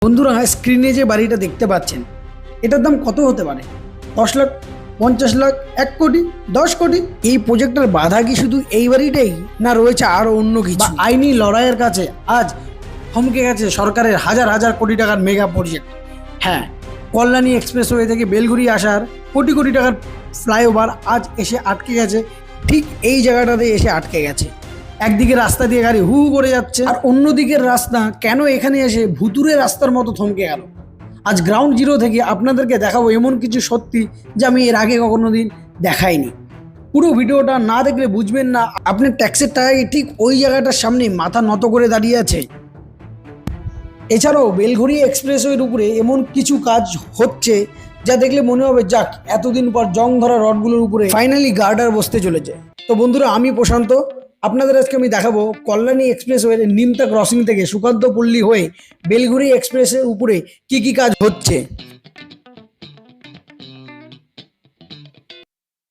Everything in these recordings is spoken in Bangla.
বন্ধুরা, স্ক্রিনে যে বাড়িটা দেখতে পাচ্ছেন এটার দাম কত হতে পারে? 10 লাখ, 50 লাখ, 1 কোটি, 10 কোটি? এই প্রজেক্টের বাধা কি শুধু এই বাড়িটাই, না রয়েছে আরো অন্য কিছু? আইনি লড়াইয়ের কাছে আজ থমকে গেছে সরকারের হাজার হাজার কোটি টাকার মেগা প্রজেক্ট। হ্যাঁ, কল্যাণী এক্সপ্রেসওয়ে থেকে বেলঘুরি আসার কোটি কোটি টাকার ফ্লাইওভার আজ এসে আটকে গেছে। ঠিক এই জায়গাটাতে এসে আটকে গেছে। একদিকে রাস্তা দিয়ে গাড়ি হু হু করে যাচ্ছে, আর অন্যদিকের রাস্তা কেন এখানে এসে ভুতুরে রাস্তার মতো থমকে গেল। আজ গ্রাউন্ড জিরো থেকে আপনাদেরকে দেখাবো এমন কিছু সত্যি যা আমি এর আগে কখনো দিন দেখাইনি। পুরো ভিডিওটা না দেখলে বুঝবেন না আপনার ট্যাক্সের টাকায় ঠিক ওই জায়গাটার সামনে মাথা নত করে দাঁড়িয়ে আছে। এছাড়াও বেলঘড়ি এক্সপ্রেসওয়ের উপরে এমন কিছু কাজ হচ্ছে যা দেখলে মনে হবে যাক, এতদিন পর জং ধরা রডগুলোর উপরে ফাইনালি গার্ডার বসতে চলেছে। তো বন্ধুরা, আমি প্রশান্ত, আপনাদের আজকে আমি দেখাবো কল্যাণী এক্সপ্রেসওয়ের নিমতা ক্রসিং থেকে সুকান্ত পল্লী হয়ে বেলঘড়ি এক্সপ্রেসের উপরে কি কি কাজ হচ্ছে।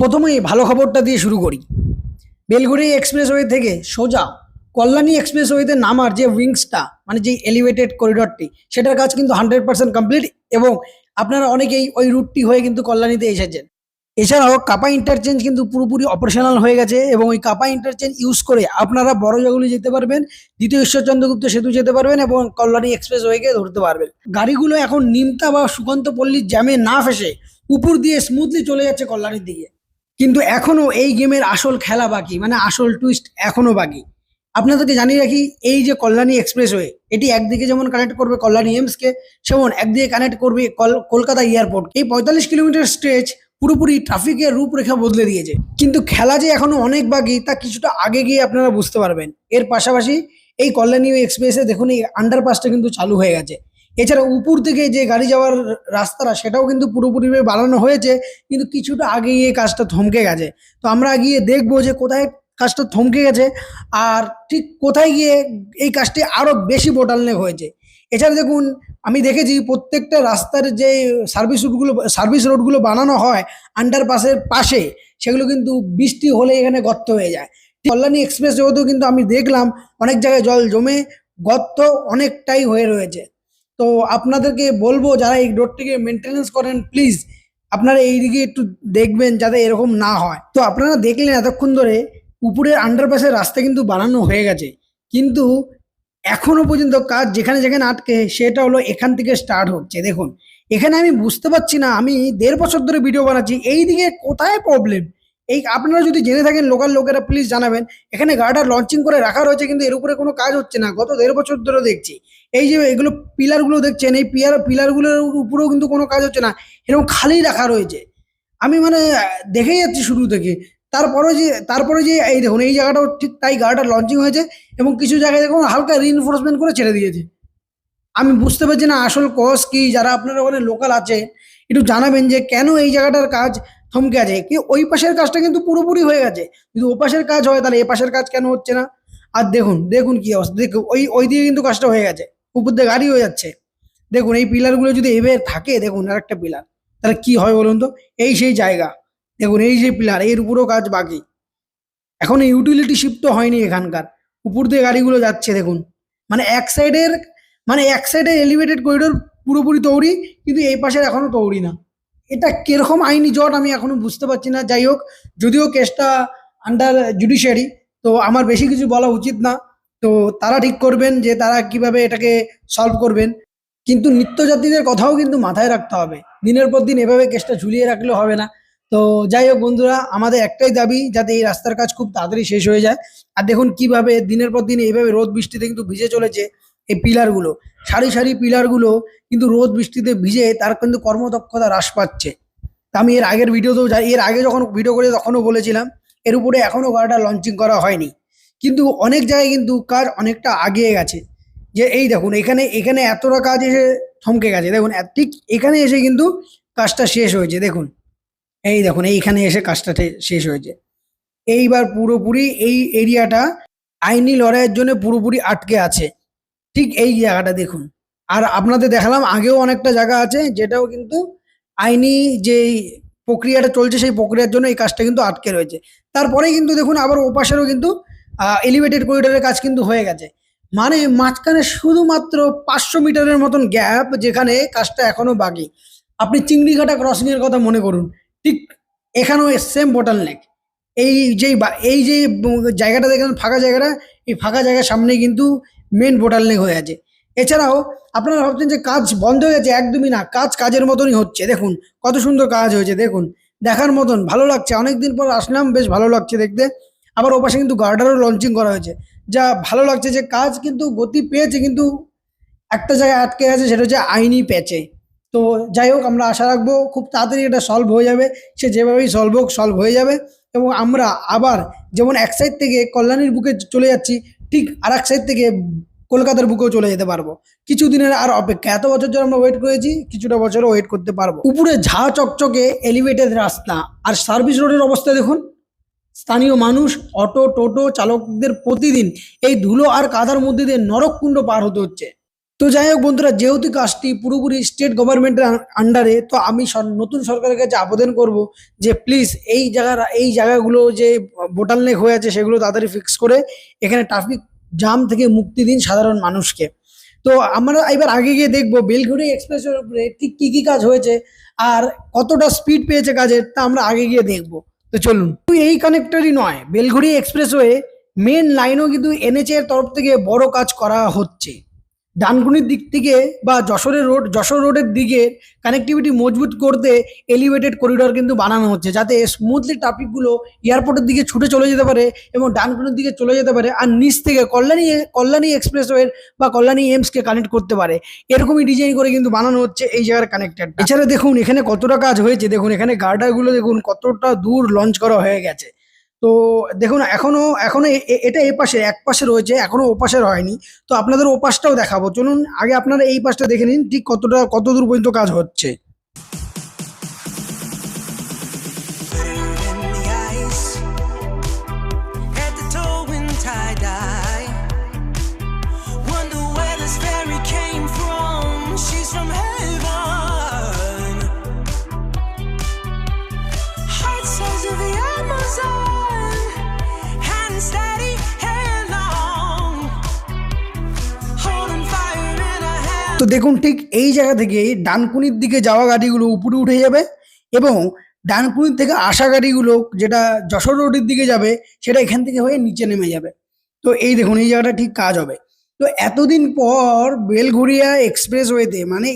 প্রথমেই ভালো খবরটা দিয়ে শুরু করি। বেলঘড়ি এক্সপ্রেসওয়ে থেকে সোজা কল্যাণী এক্সপ্রেসওয়েতে নামার যে উইংসটা, মানে যে এলিভেটেড করিডরটি, সেটার কাজ কিন্তু 100% কমপ্লিট, এবং আপনারা অনেকেই ওই রুটটি হয়ে কিন্তু কল্যাণীতে এসেছেন। এছাড়াও কাপা ইন্টারচেঞ্জ কিন্তু পুরোপুরি অপারেশনাল হয়ে গেছে, এবং ওই কাপা ইন্টারচেঞ্জ ইউজ করে আপনারা বড়জাগুলি যেতে পারবেন, দ্বিতীয় ঈশ্বরচন্দ্রগুপ্ত সেতু যেতে পারবেন, এবং কল্যাণী এক্সপ্রেসওয়েকে ধরতে পারবেন। গাড়িগুলো এখন নিমতা বা সুকান্ত পল্লীর জ্যামে না ফেসে উপর দিয়ে স্মুথলি চলে যাচ্ছে কল্যাণীর দিকে। কিন্তু এখনো এই গেমের আসল খেলা বাকি, মানে আসল টুইস্ট এখনো বাকি। আপনাদেরকে জানিয়ে রাখি, এই যে কল্যাণী এক্সপ্রেসওয়ে, এটি একদিকে যেমন কানেক্ট করবে কল্যাণী এমসকে, সেমন একদিকে কানেক্ট করবে কলকাতা এয়ারপোর্ট। এই 45 কিলোমিটার স্ট্রেচ পুরোপুরি ট্রাফিকের রূপরেখা বদলে দিয়েছে। কিন্তু খেলা যে এখনো অনেক বাকি তা কিছুটা আগে গিয়ে আপনারা বুঝতে পারবেন। এর পাশাপাশি এই কল্যাণী এক্সপ্রেসে দেখুন এই আন্ডারপাসটা কিন্তু চালু হয়ে গেছে। এছাড়া উপর থেকে যে গাড়ি যাওয়ার রাস্তাটা, সেটাও কিন্তু পুরোপুরিভাবে বানানো হয়েছে, কিন্তু কিছুটা আগে গিয়ে কাজটা থমকে গেছে। তো আমরা গিয়ে দেখবো যে কোথায় কাজটা থমকে গেছে, আর ঠিক কোথায় গিয়ে এই কাজটি আরো বেশি বোটালনেক হয়েছে। এছাড়া দেখুন, আমি দেখেছি প্রত্যেকটা রাস্তার যে সার্ভিস রোডগুলো বানানো হয় আন্ডারপাসের পাশে, সেগুলো কিন্তু বৃষ্টি হলে এখানে গর্ত হয়ে যায়। কল্যাণী এক্সপ্রেস রোডেও কিন্তু আমি দেখলাম অনেক জায়গায় জল জমে গর্ত অনেকটাই হয়ে রয়েছে। তো আপনাদেরকে বলবো, যারা এই রোডটিকে মেনটেনেন্স করেন, প্লিজ আপনারা এই দিকে একটু দেখবেন যাতে এরকম না হয়। তো আপনারা দেখলেন এতক্ষণ ধরে উপরের আন্ডারপাসের রাস্তা কিন্তু বানানো হয়ে গেছে, কিন্তু এখনো পর্যন্ত কাজ যেখানে যেখানে আটকে, সেটা হলো এখান থেকে স্টার্ট হচ্ছে। দেখুন, এখানে আমি বুঝতে পারছি না, আমি 1.5 বছর ধরে ভিডিও বানাচ্ছি, এই দিকে কোথায় প্রবলেম? এই আপনারা যদি জেনে থাকেন লোকাল লোকেরা প্লিজ জানাবেন। এখানে গার্ডার লঞ্চিং করে রাখা রয়েছে, কিন্তু এর উপরে কোনো কাজ হচ্ছে না। গত 1.5 বছর ধরে দেখছি। এই যে এগুলো পিলারগুলো দেখছেন, এই পিলারগুলোর উপরেও কিন্তু কোনো কাজ হচ্ছে না, এরকম খালি রাখা রয়েছে। আমি মানে দেখেই যাচ্ছি শুরু থেকে। তারপরে যে এই দেখুন, এই জায়গাটাও ঠিক তাই, গার্ডার লঞ্চিং হয়েছে, এবং কিছু জায়গায় দেখুন হালকা রিইনফোর্সমেন্ট করে ছেড়ে দিয়েছে। আমি বুঝতে পারছি না আসল কজ কি। যারা আপনারা ওখানে লোকাল আছে, একটু জানাবেন যে কেন এই জায়গাটার কাজ থমকে আছে। কি ওই পাশের কাজটা কিন্তু পুরোপুরি হয়ে গেছে, যদি ও পাশের কাজ হয় তাহলে এ পাশের কাজ কেন হচ্ছে না? আর দেখুন দেখুন কি অবস্থা, দেখুন ওই দিকে কিন্তু কাজটা হয়ে গেছে, উপর দিয়ে গাড়ি হয়ে যাচ্ছে। দেখুন এই পিলারগুলো যদি এভাবে থাকে, দেখুন আর একটা পিলার, তাহলে কি হয় বলুন তো? এই সেই জায়গা, দেখুন এই যে পিলার, এর উপরেও কাজ বাকি। এখন ইউটিলিটি শিফটও হয়নি এখানকার, উপর দিয়ে গাড়িগুলো যাচ্ছে দেখুন। মানে এক সাইডের এলিভেটেড করিডোর পুরোপুরি তৈরি, কিন্তু এই পাশের এখনো তৈরি না। এটা কিরকম আইনি জট আমি এখনো বুঝতে পারছি না। যাই হোক, যদিও কেসটা আন্ডার জুডিশিয়ারি, তো আমার বেশি কিছু বলা উচিত না। তো তারা ঠিক করবেন যে তারা কিভাবে এটাকে সলভ করবেন, কিন্তু নিত্যযাত্রীদের কথাও কিন্তু মাথায় রাখতে হবে। দিনের পর দিন এভাবে কেসটা ঝুলিয়ে রাখলে হবে না। তো যাই হোক বন্ধুরা, আমাদের একটাই দাবি, যাতে এই রাস্তার কাজ খুব তাড়াতাড়ি শেষ হয়ে যায়। আর দেখুন কিভাবে দিনের পর দিন এইভাবে রোদ বৃষ্টিতে কিন্তু ভিজে চলেছে এই পিলারগুলো। সারি সারি পিলারগুলো কিন্তু রোদ বৃষ্টিতে ভিজে তার কিন্তু কর্মদক্ষতা হ্রাস পাচ্ছে। তা আমি এর আগে যখন ভিডিও করে তখনও বলেছিলাম, এর উপরে এখনো গাড়িটা লঞ্চিং করা হয়নি, কিন্তু অনেক জায়গায় কিন্তু কাজ অনেকটা আগিয়ে গেছে। যে এই দেখুন, এখানে এখানে এতটা কাজ এসে থমকে গেছে, দেখুন ঠিক এখানে এসে কিন্তু কাজটা শেষ হয়েছে। দেখুন এই দেখুন, এইখানে এসে কাজটা শেষ হয়েছে। এইবার পুরোপুরি এই এরিয়াটা আইনি লড়াইয়ের জন্য পুরোপুরি আটকে আছে, ঠিক এই জায়গাটা দেখুন। আর আপনাদের দেখালাম আগেও অনেকটা জায়গা আছে যেটাও কিন্তু আইনি যে প্রক্রিয়াটা চলছে, সেই প্রক্রিয়ার জন্য এই কাজটা কিন্তু আটকে রয়েছে। তারপরে কিন্তু দেখুন আবার ওপাশেরও কিন্তু এলিভেটেড করিডোরের কাজ কিন্তু হয়ে গেছে। মানে মাঝখানে শুধুমাত্র 500 মিটারের মতন গ্যাপ, যেখানে কাজটা এখনো বাকি। আপনি চিংড়িঘাটা ক্রসিং এর কথা মনে করুন, ঠিক এখানেও সেম বোটাল নেক। এই যে জায়গাটা দেখেন ফাঁকা জায়গাটা, এই ফাঁকা জায়গার সামনে কিন্তু মেন বোটাল নেক হয়ে আছে। এছাড়াও আপনারা ভাবছেন যে কাজ বন্ধ হয়ে গেছে, একদমই না, কাজ কাজের মতনই হচ্ছে। দেখুন কত সুন্দর কাজ হয়েছে, দেখুন দেখার মতন, ভালো লাগছে। অনেকদিন পর আসলাম, বেশ ভালো লাগছে দেখতে। আবার ওপাশে কিন্তু গার্ডারও লঞ্চিং করা হয়েছে, যা ভালো লাগছে যে কাজ কিন্তু গতি পেয়েছে, কিন্তু একটা জায়গায় আটকে আছে, সেটা হচ্ছে আইনি প্যাচে। তো যাই হোক, আমরা আশা রাখবো খুব তাড়াতাড়ি এটা সলভ হয়ে যাবে, সে যেভাবেই সলভ হোক সলভ হয়ে যাবে। এবং আমরা আবার যেমন এক সাইড থেকে কল্যাণীর বুকে চলে যাচ্ছি, ঠিক আর এক সাইড থেকে কলকাতার বুকেও চলে যেতে পারবো। কিছুদিনের আর অপেক্ষা, এত বছর ধরে আমরা ওয়েট করেছি, কিছুটা বছরও ওয়েট করতে পারবো। উপরে ঝা চকচকে এলিভেটেড রাস্তা, আর সার্ভিস রোডের অবস্থা দেখুন। স্থানীয় মানুষ, অটো টোটো চালকদের প্রতিদিন এই ধুলো আর কাদার মধ্যে দিয়ে নরককুণ্ড পার হতে হচ্ছে। তো যাই হোক বন্ধুরা, যেহেতু কাজটি পুরোপুরি স্টেট গভর্নমেন্টের আন্ডারে, তো আমি নতুন সরকারের কাছে আবেদন করব যে প্লিজ এই জায়গাগুলো যে বোটালনেক হয়ে আছে সেগুলো তাড়াতাড়ি ফিক্স করে এখানে ট্রাফিক জাম থেকে মুক্তি দিন সাধারণ মানুষকে। তো আমরা এবার আগে গিয়ে দেখবো বেলঘড়ি এক্সপ্রেসের উপরে ঠিক কি কি কাজ হয়েছে আর কতটা স্পিড পেয়েছে কাজের, তা আমরা আগে গিয়ে দেখবো। তো চলুন। এই কানেক্টরই নয়, বেলঘড়ি এক্সপ্রেসওয়ে মেন লাইনও কিন্তু এনএচএ এর তরফ থেকে বড় কাজ করা হচ্ছে। ডানকুনির দিক থেকে বা যশোর রোডের দিকে কানেক্টিভিটি মজবুত করতে এলিভেটেড করিডোর কিন্তু বানানো হচ্ছে, যাতে স্মুথলি ট্রাফিকগুলো এয়ারপোর্টের দিকে ছুটে চলে যেতে পারে এবং ডানকুনির দিকে চলে যেতে পারে, আর নিচ থেকে কল্যাণী এক্সপ্রেসওয়ে বা কল্যাণী এমসকে কানেক্ট করতে পারে। এরকমই ডিজাইন করে কিন্তু বানানো হচ্ছে এই জায়গার কানেক্টেড। এছাড়া দেখুন এখানে কতটা কাজ হয়েছে, দেখুন এখানে গার্ডারগুলো দেখুন কতটা দূর লঞ্চ করা হয়ে গেছে। তো দেখুন এখনো এখনো এটা এই পাশে এক পাশে রয়েছে, এখনো ও পাশের হয়নি। তো আপনাদের ও পাশটাও দেখাবো, চলুন আগে আপনারা এই পাশটা দেখে নিন ঠিক কত দূর পর্যন্ত কাজ হচ্ছে। তো দেখুন ঠিক এই জায়গা থেকে ডানকুনির দিকে যাওয়া গাড়িগুলো উপরে উঠে যাবে এবং ডানকুনির থেকে আসা গাড়িগুলো যেটা যশোর রোডের দিকে যাবে সেটা এখান থেকে হয়ে নিচে নেমে যাবে। তো এই দেখুন এই জায়গাটা ঠিক কাজ হবে। তো এতদিন পর বেলঘরিয়া এক্সপ্রেসওয়েতে মানে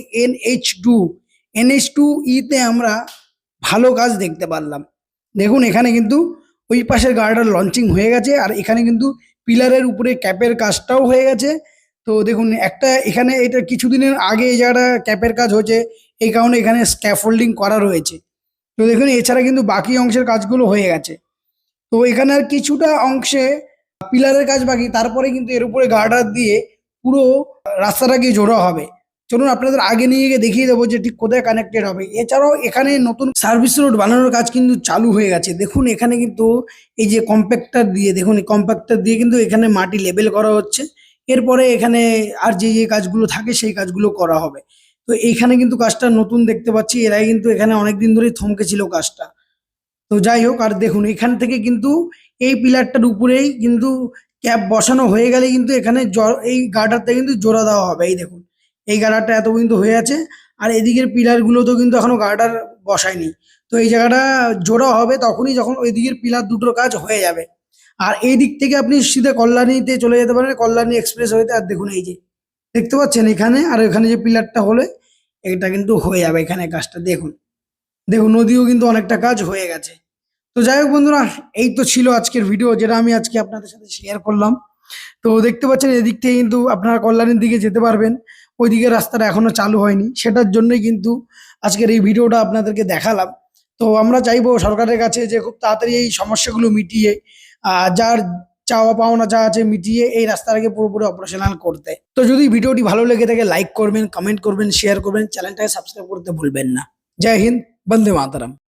NH2E-তে আমরা ভালো কাজ দেখতে পারলাম। দেখুন এখানে কিন্তু ওই পাশের গাড়িটার লঞ্চিং হয়ে গেছে, আর এখানে কিন্তু পিলারের উপরে ক্যাপের কাজটাও হয়ে গেছে। তো দেখুন এখানে এটা কিছুদিনের আগে এই জায়গাটা ক্যাপের কাজ হয়েছে, এই কারণে এখানে স্ক্যাফোল্ডিং করা রয়েছে। তো দেখুন এছাড়া কিন্তু বাকি অংশের কাজগুলো হয়ে গেছে। তো এখানে আর কিছুটা অংশে পিলারের কাজ বাকি, তারপরে কিন্তু এর উপরে গার্ডার দিয়ে পুরো রাস্তাটাকে জোড়া হবে। চলুন আপনাদের আগে নিয়ে গিয়ে দেখিয়ে দেবো যে ঠিক কোথায় কানেক্টেড হবে। এছাড়াও এখানে নতুন সার্ভিস রোড বানানোর কাজ কিন্তু চালু হয়ে গেছে। দেখুন এখানে কিন্তু এই যে কম্প্যাক্টার দিয়ে, দেখুন এই কম্প্যাক্টার দিয়ে কিন্তু এখানে মাটি লেবেল করা হচ্ছে। এরপরে এখানে আর যে কাজগুলো থাকে সেই কাজগুলো করা হবে। তো এইখানে কিন্তু কাজটা নতুন দেখতে পাচ্ছি, এরাই কিন্তু এখানে অনেকদিন ধরেই থমকে ছিল কাজটা। তো যাই হোক, আর দেখুন এখান থেকে কিন্তু এই পিলারটার উপরেই কিন্তু ক্যাপ বসানো হয়ে গেলে কিন্তু এখানে এই গার্ডারটা কিন্তু জোড়া দেওয়া হবে। এই দেখুন এই গার্ডারটা এত কিন্তু হয়ে আছে, আর এদিকের পিলারগুলো তো কিন্তু এখনো গার্ডার বসায়নি। তো এই জায়গাটা জোড়া হবে তখনই যখন ওই দিকের পিলার দুটোর কাজ হয়ে যাবে। আর এই দিক থেকে আপনি সিধে কল্যাণীতে চলে যেতে পারেন, কল্যাণী এক্সপ্রেস হইতে। আর দেখুন এই যে দেখতে পাচ্ছেন এখানে, আর এখানে যে পিলারটা হলে এটা কিন্তু হয়ে যাবে এখানে কাজটা। দেখুন দেখুন নদীও কিন্তু অনেকটা কাজ হয়ে গেছে। তো যাই হোক বন্ধুরা, এই তো ছিল আজকের ভিডিও, যেটা আমি আজকে আপনাদের সাথে শেয়ার করলাম। তো দেখতে পাচ্ছেন এদিক থেকে কিন্তু আপনারা কল্যাণীর দিকে যেতে পারবেন, ওইদিকে রাস্তাটা এখনো চালু হয়নি, সেটার জন্যই কিন্তু আজকের এই ভিডিওটা আপনাদেরকে দেখালাম। তো আমরা চাইবো সরকারের কাছে যে খুব তাড়াতাড়ি এই সমস্যাগুলো মিটিয়ে যার চাওয়া পাওনা যা আছে মিটিয়ে এই রাস্তাটাকে পুরোপুরি অপারেশনাল করতে। তো যদি ভিডিওটি ভালো লেগে থাকে লাইক করবেন, কমেন্ট করবেন, শেয়ার করবেন, চ্যানেলটাকে সাবস্ক্রাইব করতে ভুলবেন না। জয় হিন্দ, বন্দে মাতরম।